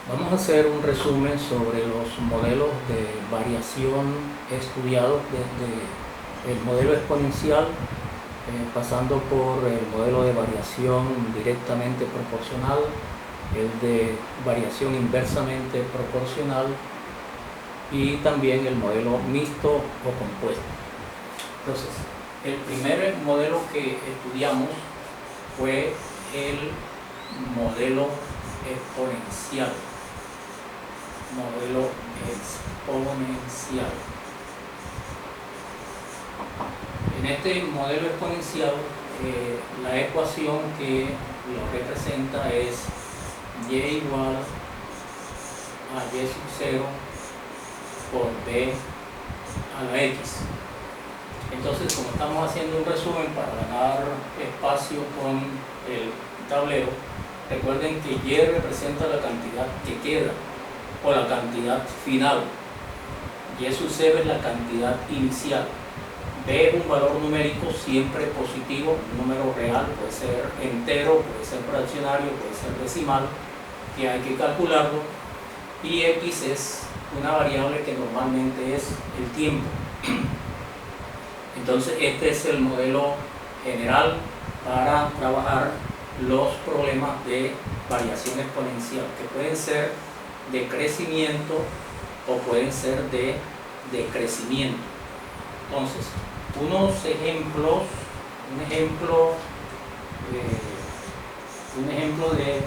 Vamos a hacer un resumen sobre los modelos de variación estudiados desde el modelo exponencial, pasando por el modelo de variación directamente proporcional, el de variación inversamente proporcional y también el modelo mixto o compuesto. Entonces, el primer modelo que estudiamos fue el modelo exponencial. Modelo exponencial. En este modelo exponencial, la ecuación que lo representa es y igual a y sub 0 por b a la x. Entonces, como estamos haciendo un resumen para ganar espacio con el tablero, recuerden que y representa la cantidad que queda o la cantidad final. Y sub 0 es la cantidad inicial. B es un valor numérico siempre positivo, un número real, puede ser entero, puede ser fraccionario, puede ser decimal, que hay que calcularlo. Y X es una variable que normalmente es el tiempo. Entonces este es el modelo general para trabajar los problemas de variación exponencial, que pueden ser de crecimiento o pueden ser de decrecimiento. Entonces, unos ejemplos, un ejemplo de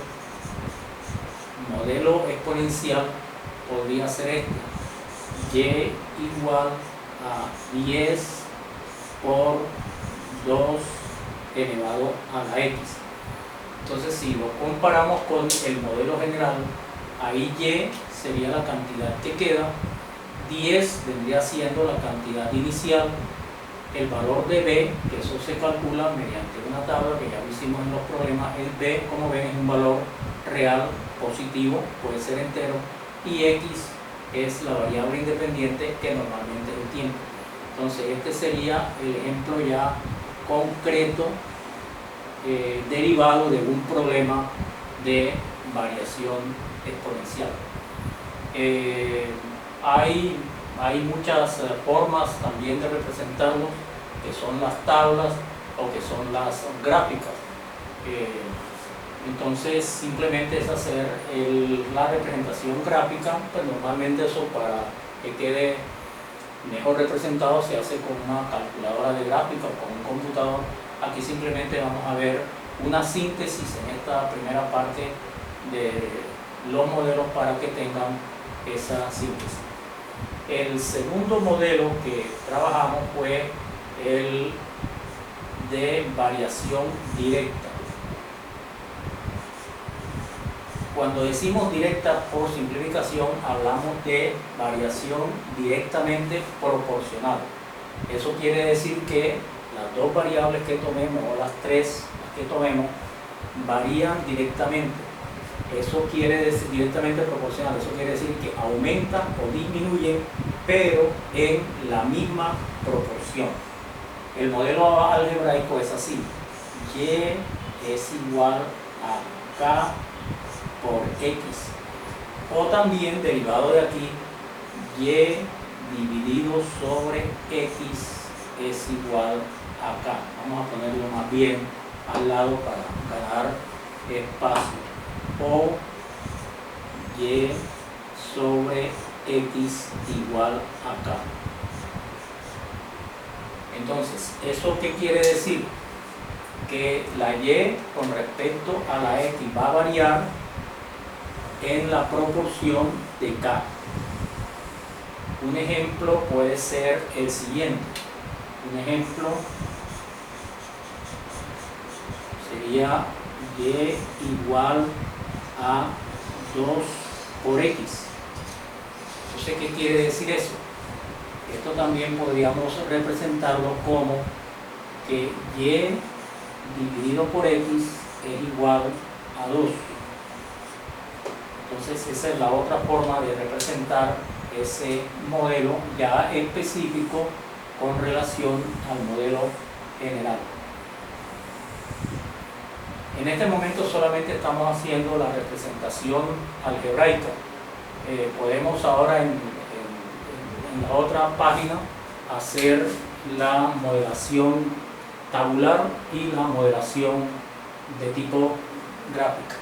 modelo exponencial podría ser este: y igual a 10 por 2 elevado a la x. Entonces, si lo comparamos con el modelo general, ahí y sería la cantidad que queda, 10 vendría siendo la cantidad inicial, el valor de b, que eso se calcula mediante una tabla que ya lo hicimos en los problemas, el b, como ven, es un valor real, positivo, puede ser entero, y x es la variable independiente que normalmente es el tiempo. Entonces este sería el ejemplo ya concreto derivado de un problema de variación exponencial. Hay muchas formas también de representarlo, que son las tablas o que son las gráficas. Entonces simplemente es hacer la representación gráfica, pues normalmente eso para que quede mejor representado se hace con una calculadora de gráfica o con un computador. Aquí simplemente vamos a ver una síntesis en esta primera parte de los modelos para que tengan esa síntesis. El segundo modelo que trabajamos fue el de variación directa. Cuando decimos directa, por simplificación, hablamos de variación directamente proporcional. Eso quiere decir que las dos variables que tomemos, o las tres que tomemos, varían directamente. Eso quiere decir directamente proporcional, eso quiere decir que aumentan o disminuyen, pero en la misma proporción. El modelo algebraico es así: y es igual a k por x, o también derivado de aquí, y dividido sobre x es igual a k. Vamos a ponerlo más bien al lado para ganar espacio, o y sobre x igual a k. Entonces, ¿eso qué quiere decir? Que la y con respecto a la x va a variar en la proporción de k. Un ejemplo puede ser el siguiente. Un ejemplo sería y igual a 2 por x. Entonces, ¿qué quiere decir eso? Esto también podríamos representarlo como que y dividido por x es igual a 2. Entonces esa es la otra forma de representar ese modelo ya específico con relación al modelo general. En este momento solamente estamos haciendo la representación algebraica. Podemos ahora en la otra página hacer la modelación tabular y la modelación de tipo gráfica.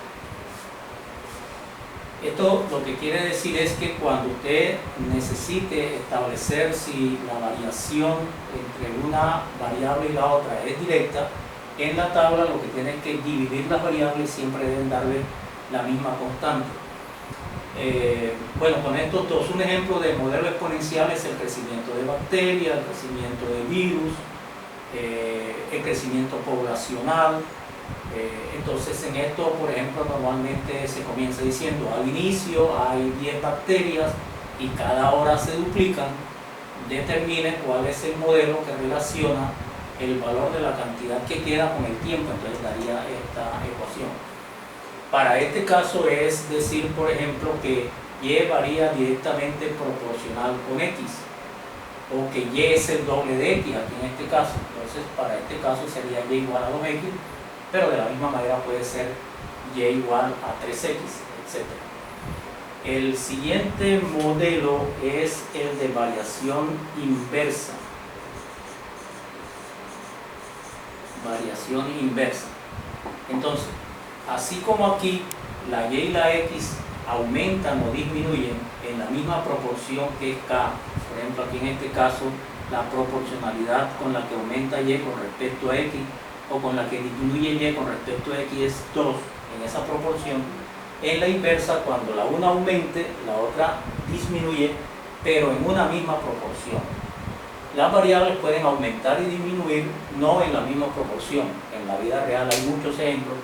Esto lo que quiere decir es que cuando usted necesite establecer si la variación entre una variable y la otra es directa, en la tabla lo que tiene es que dividir las variables, siempre deben darle la misma constante. Bueno, con estos dos, un ejemplo de modelo exponencial es el crecimiento de bacterias, el crecimiento de virus, el crecimiento poblacional. Entonces en esto, por ejemplo, normalmente se comienza diciendo al inicio hay 10 bacterias y cada hora se duplican. Determine cuál es el modelo que relaciona el valor de la cantidad que queda con el tiempo, entonces daría esta ecuación. Para este caso es decir, por ejemplo, que Y varía directamente proporcional con X, o que Y es el doble de X aquí en este caso. Entonces para este caso sería Y igual a 2X, pero de la misma manera puede ser Y igual a 3X, etc. El siguiente modelo es el de variación inversa. Variación inversa. Entonces, así como aquí la Y y la X aumentan o disminuyen en la misma proporción que K, por ejemplo aquí en este caso la proporcionalidad con la que aumenta Y con respecto a X o con la que disminuye Y con respecto a X es 2 en esa proporción. En la inversa, cuando la una aumente, la otra disminuye, pero en una misma proporción. Las variables pueden aumentar y disminuir, no en la misma proporción. En la vida real hay muchos ejemplos.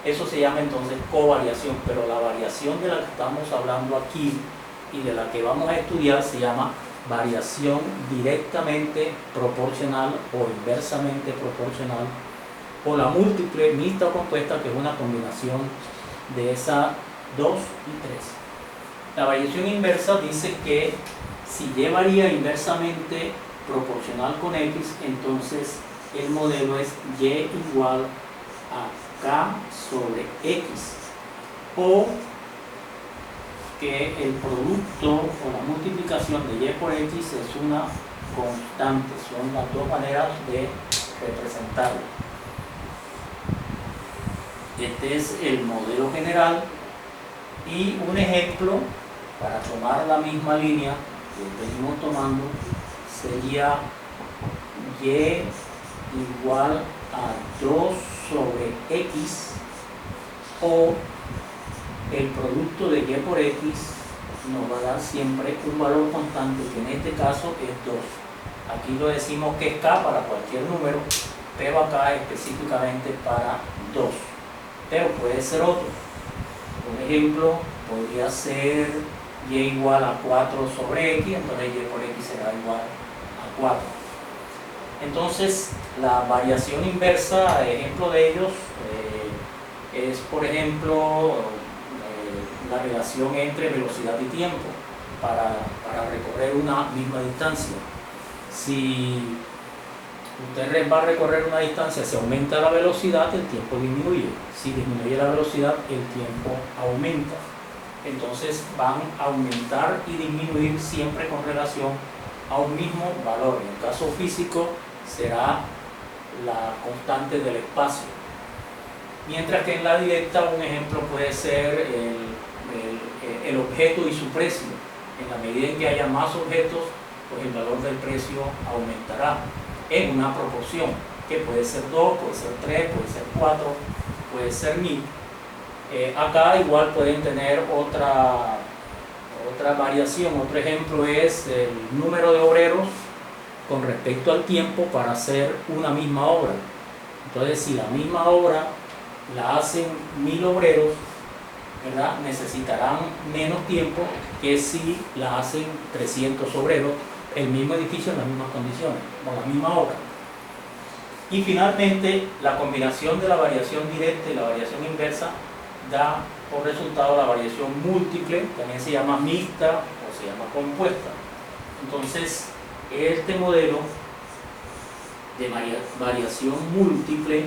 Eso se llama entonces covariación, pero la variación de la que estamos hablando aquí y de la que vamos a estudiar se llama variación directamente proporcional o inversamente proporcional, o la múltiple, mixta o compuesta, que es una combinación de esas 2 y 3. La variación inversa dice que si Y varía inversamente proporcional con X, entonces el modelo es Y igual a K sobre X, o que el producto o la multiplicación de Y por X es una constante. Son las dos maneras de representarlo. Este es el modelo general, y un ejemplo para tomar la misma línea que venimos tomando sería Y igual a 2 sobre X, o el producto de Y por X nos va a dar siempre un valor constante, que en este caso es 2. Aquí lo decimos que es K para cualquier número, pero acá específicamente para 2. Pero puede ser otro. Por ejemplo, podría ser Y igual a 4 sobre X, entonces Y por X será igual a 4. Entonces, la variación inversa, ejemplo de ellos, es por ejemplo la relación entre velocidad y tiempo para recorrer una misma distancia. Si usted va a recorrer una distancia, si aumenta la velocidad, el tiempo disminuye. Si disminuye la velocidad, el tiempo aumenta. Entonces van a aumentar y disminuir siempre con relación a un mismo valor. En el caso físico será la constante del espacio. Mientras que en la directa un ejemplo puede ser el objeto y su precio. En la medida en que haya más objetos, pues el valor del precio aumentará en una proporción, que puede ser 2, puede ser 3, puede ser 4, puede ser 1000. Acá igual pueden tener otra variación. Otro ejemplo es el número de obreros con respecto al tiempo para hacer una misma obra. Entonces, si la misma obra la hacen 1000 obreros, ¿verdad?, necesitarán menos tiempo que si la hacen 300 obreros, el mismo edificio en las mismas condiciones, con la misma obra. Y finalmente, la combinación de la variación directa y la variación inversa da por resultado la variación múltiple, también se llama mixta o se llama compuesta. Entonces, este modelo de variación múltiple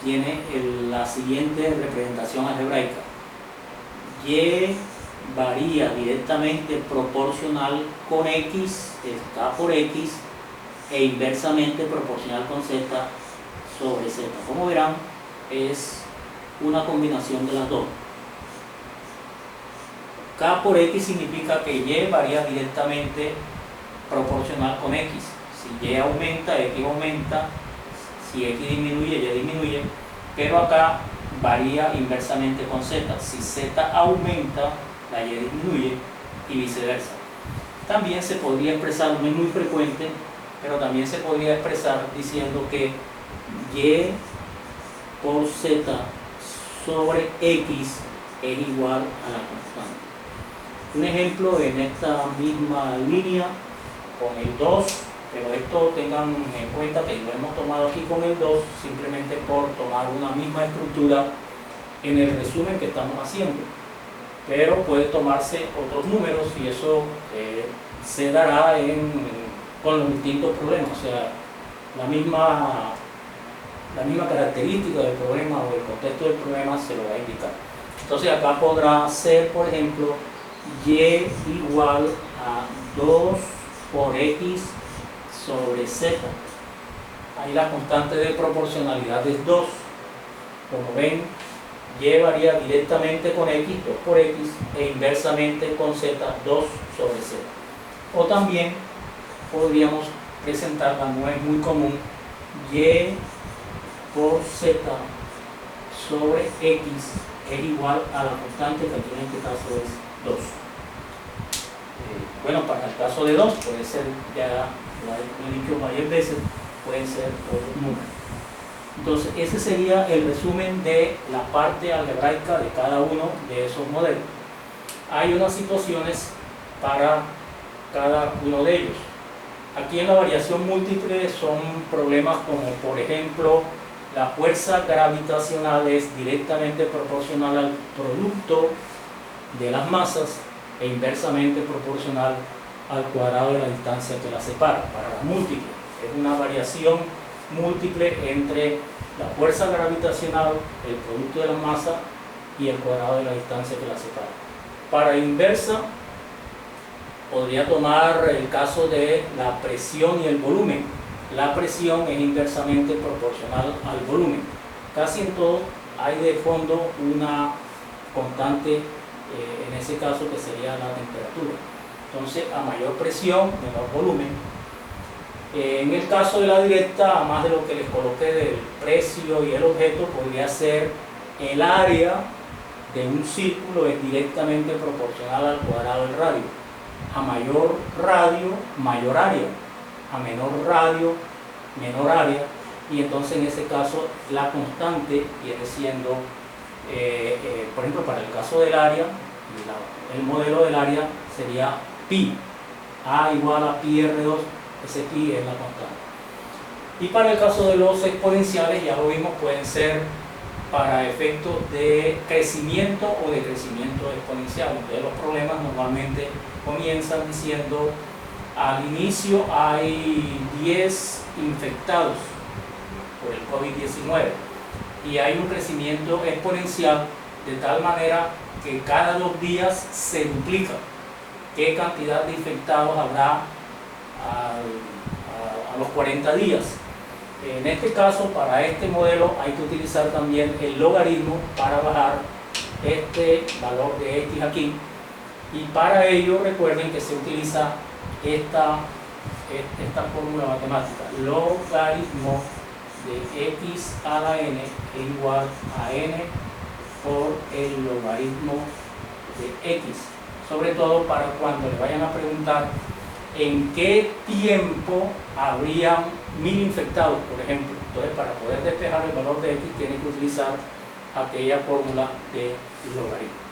tiene la siguiente representación algebraica. Y varía directamente proporcional con X, es K por X, e inversamente proporcional con Z sobre Z. Como verán, es una combinación de las dos. K por X significa que Y varía directamente proporcional con X. Si Y aumenta, X aumenta. Si X disminuye, Y disminuye. Pero acá varía inversamente con Z. Si Z aumenta, la Y disminuye y viceversa. También se podría expresar, no es muy frecuente, pero también se podría expresar diciendo que Y por Z sobre X es igual a la constante. Un ejemplo en esta misma línea con el 2, pero esto tengan en cuenta que lo hemos tomado aquí con el 2 simplemente por tomar una misma estructura en el resumen que estamos haciendo, pero puede tomarse otros números y eso se dará con los distintos problemas, o sea, la misma característica del problema o el contexto del problema se lo va a indicar. Entonces acá podrá ser, por ejemplo, Y igual a 2 por X sobre Z. Ahí la constante de proporcionalidad es 2. Como ven, Y varía directamente con X, 2 por X, e inversamente con Z, 2 sobre Z. O también podríamos presentarla, no es muy común, Y por Z sobre X es igual a la constante que aquí en este caso es 2. Bueno, para el caso de 2 puede ser, ya lo he dicho varias veces, pueden ser otros números. Entonces ese sería el resumen de la parte algebraica de cada uno de esos modelos. Hay unas situaciones para cada uno de ellos. Aquí en la variación múltiple son problemas como, por ejemplo, la fuerza gravitacional es directamente proporcional al producto de las masas e inversamente proporcional al cuadrado de la distancia que las separa. Para las múltiples es una variación múltiple entre la fuerza gravitacional, el producto de la masa y el cuadrado de la distancia que las separa. Para inversa podría tomar el caso de la presión y el volumen. La presión es inversamente proporcional al volumen. Casi en todo hay de fondo una constante, en ese caso que sería la temperatura. Entonces, a mayor presión, menor volumen. En el caso de la directa, además de lo que les coloqué del precio y el objeto, podría ser el área de un círculo es directamente proporcional al cuadrado del radio. A mayor radio, mayor área. A menor radio, menor área. Y entonces en ese caso la constante viene siendo, por ejemplo, para el caso del área, el modelo del área sería pi. A igual a pi R2, ese pi es la constante. Y para el caso de los exponenciales, ya lo vimos, pueden ser para efectos de crecimiento o decrecimiento exponencial. Entonces los problemas normalmente comienzan diciendo: al inicio hay 10 infectados por el COVID-19 y hay un crecimiento exponencial de tal manera que cada 2 días se duplica. ¿Qué cantidad de infectados habrá a los 40 días? En este caso, para este modelo hay que utilizar también el logaritmo para bajar este valor de X aquí, y para ello recuerden que se utiliza esta fórmula matemática: logaritmo de X a la N es igual a N por el logaritmo de X, sobre todo para cuando le vayan a preguntar en qué tiempo habrían 1000 infectados, por ejemplo. Entonces, para poder despejar el valor de X tienen que utilizar aquella fórmula de logaritmo.